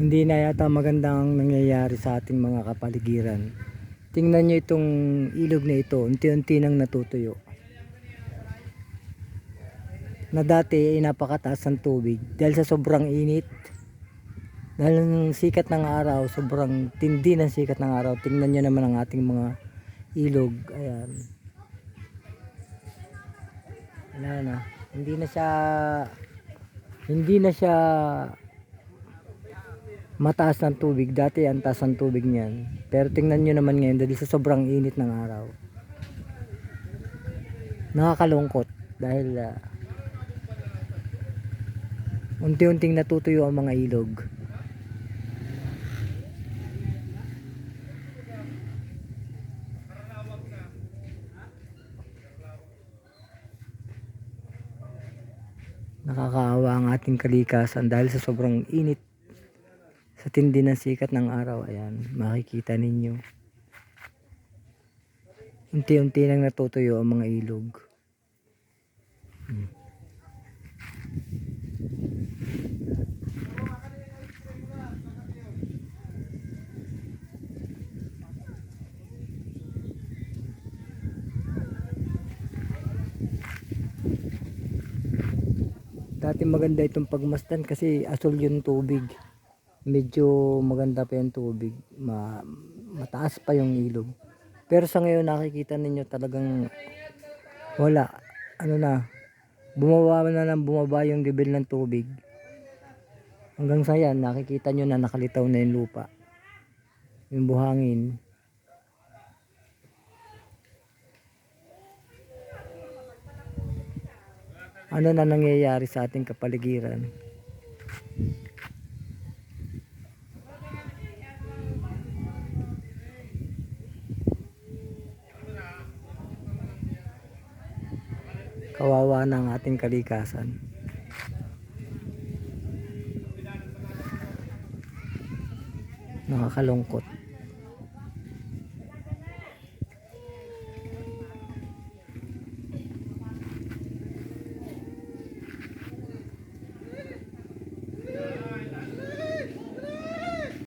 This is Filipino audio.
Hindi na yata magandang nangyayari sa ating mga kapaligiran. Tingnan nyo itong ilog na ito, unti-unti nang natutuyo. Na dati ay napakataas ng tubig dahil sa sobrang init. Dahil ng sikat ng araw, sobrang tindi ng sikat ng araw. Tingnan nyo naman ang ating mga ilog. Ayan. Wala na. Hindi na siya mataas ng tubig. Dati ang taas ng tubig niyan. Pero tingnan nyo naman ngayon dahil sa sobrang init ng araw. Nakakalungkot dahil unti-unting natutuyo ang mga ilog. Nakakaawa ang ating kalikasan dahil sa sobrang init, sa tindi ng sikat ng araw. Ayan, makikita ninyo. Unti-unti nang natutuyo ang mga ilog. Dati maganda itong pagmasdan kasi asul yung tubig. Medyo maganda pa yung tubig. Mataas pa yung ilog. Pero sa ngayon nakikita ninyo talagang wala. Ano na, bumaba yung level ng tubig. Hanggang sa yan, nakikita nyo na nakalitaw na yung lupa. Yung buhangin. Ano na nangyayari sa ating kapaligiran? Kawawa na ang ating kalikasan. Nakakalungkot.